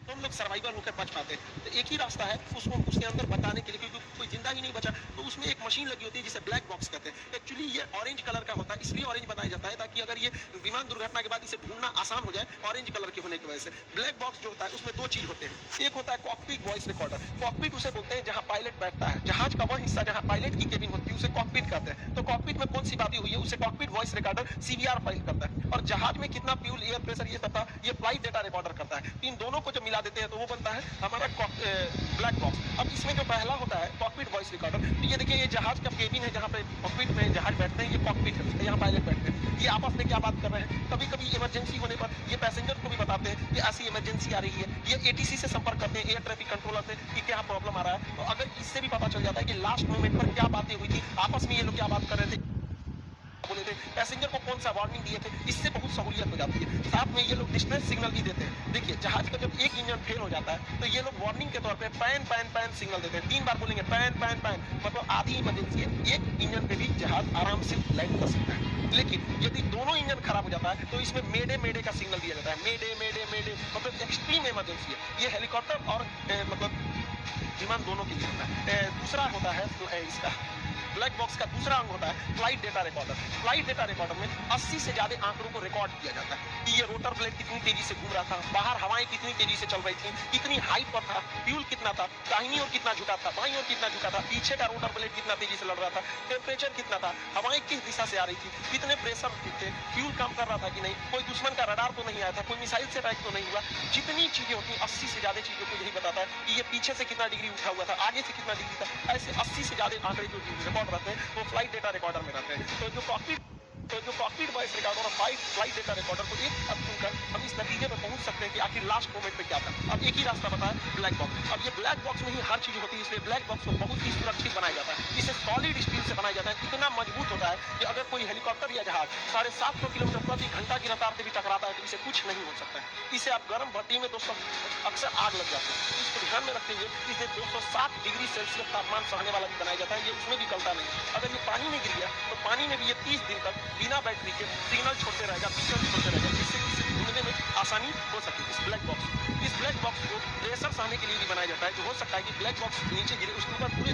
तो हम लोग सर्वाइवल होकर बच पाते हैं। तो एक ही रास्ता है उसको उसके अंदर बताने के लिए, क्योंकि कोई जिंदा ही नहीं बचा, तो उसमें एक मशीन लगी होती है जिसे ब्लैक बॉक्स कहते हैं। एक्चुअली ये ऑरेंज कलर का होता है, इसलिए ऑरेंज बनाया जाता है ताकि अगर ये विमान दुर्घटना के बाद इसे ढूंढना आसान हो जाए, ऑरेंज कलर के होने की वजह से। ब्लैक बॉक्स जो होता है उसमें दो चीज होते हैं, एक होता है कॉकपिट वॉइस रिकॉर्डर। कॉकपिट उसे बोलते हैं जहां पायलट बैठता है, जहाज का वह हिस्सा जहां पायलट की केबिन होती है उसे कॉकपिट कहते हैं। तो कॉकपिट में कौन सी बातें हुई है उसे cockpit voice recorder CVR file करता है। और जहाज में कितना फ्यूल, एयर प्रेशर, ये तथा ये फ्लाइट डेटा रिकॉर्डर करता है। इन दोनों को जब मिला देते हैं तो वो बनता है हमारा ब्लैक बॉक्स। अब इसमें जो पहला होता है कॉकपिट वॉइस रिकॉर्डर, तो ये देखिए ये जहाज का केबिन है जहाँ पे कॉकपिट में जहाज बैठते हैं, ये कॉकपिट है उसका, यहाँ पायलट बैठते हैं। ये आपस में क्या बात कर रहे हैं, कभी कभी इमरजेंसी होने पर ये पैसेंजर को भी बताते हैं कि ऐसी इमरजेंसी आ रही है। ये एटीसी से संपर्क करते हैं, एयर ट्रैफिक कंट्रोलर से, कि क्या प्रॉब्लम आ रहा है। तो अगर इससे भी पता चल जाता है कि लास्ट मोमेंट पर क्या बातें हुई थी, आपस में ये लोग क्या बात कर रहे थे, बोले थे, पैसेंजर को कौन सा वार्निंग दिए थे, इससे बहुत सहूलियत हो जाती है। साथ में ये लोग डिस्ट्रेस सिग्नल भी देते हैं। देखिए जहाज का जब एक इंजन फेल हो जाता है तो ये लोग वार्निंग के तौर पे पैन पैन पैन सिग्नल देते हैं। 3 बार बोलेंगे पैन पैन पैन, मतलब आधी इमरजेंसी है, एक इंजन पे भी जहाज आराम से लैंड कर सकता है। लेकिन यदि दोनों इंजन खराब हो जाता है तो इसमें मेडे मेडे का सिग्नल दिया जाता है। मेडे मेडे मेडे मतलब एक्सट्रीम इमरजेंसी है। ये हेलीकॉप्टर और मतलब विमान दोनों के लिए होता है। दूसरा होता है इसका ब्लैक बॉक्स का दूसरा अंग होता है flight data recorder. Flight data recorder में 80 से ज्यादा आंकड़ों को रिकॉर्ड किया जाता है कि ये रोटर ब्लेड कितनी तेजी से घूम रहा था, बाहर हवाएं कितनी तेजी से चल रही थी, कितनी हाइट पर था, फ्यूल कितना था, दाहिनी ओर कितना झुका था, बाईं ओर कितना झुका था, पीछे का रोटर ब्लेड कितना तेजी से लड़ रहा था, टेम्परेचर कितना था, हवाएं किस दिशा से आ रही थी, कितने प्रेशर थे, फ्यूल काम कर रहा था कि नहीं, कोई दुश्मन का रडार तो नहीं आया था, कोई मिसाइल से अटैक तो नहीं हुआ। जितनी चीजें होती हैं 80 से ज्यादा चीजों को यही बताता है कि ये पीछे से कितना डिग्री उठा हुआ था, आगे से कितना डिग्री था। ऐसे 80 से ज्यादा आंकड़े जो रिकॉर्ड रहते हैं वो फ्लाइट डेटा रिकॉर्डर में रहते हैं। तो जो कॉकपिट वॉइस रिकॉर्डर और फ्लाइट डेटा रिकॉर्डर को एक साथ सुनकर हम इस नतीजे पर पहुंच सकते हैं कि आखिर लास्ट मोमेंट पे क्या था। अब एक ही रास्ता बताया, ब्लैक बॉक्स। अब ये ब्लैक बॉक्स में ही हर चीज होती है, इसलिए ब्लैक बॉक्स को बहुत ही सुरक्षित बनाया जाता है। इसे सॉलिड स्टील से बनाया जाता है, इतना मजबूत होता है कि अगर कोई हेलीकॉप्टर या जहाज 750 किलोमीटर प्रति घंटा की रफ्तार से भी टकराता है तो इसे कुछ नहीं हो सकता है। इसे आप गर्म भट्टी में दोस्तों अक्सर आग लग जाती है, तो इसको ध्यान में रखते हुए इसे 260 डिग्री सेल्सियस तापमान सहने वाला भी बनाया जाता है। ये उसमें भी गलता नहीं। अगर ये पानी में गिर गया तो पानी में भी ये 30 दिन तक बिना बैटरी के सिग्नल छोड़ते रहेगा, बीकन छोड़ते रहेगा, जिससे कि इसे ढूंढने में आसानी हो सके। इस ब्लैक बॉक्स को प्रेशर सहने के लिए भी बनाया जाता है, जो हो सकता है कि ब्लैक बॉक्स नीचे गिरे उसके ऊपर पूरे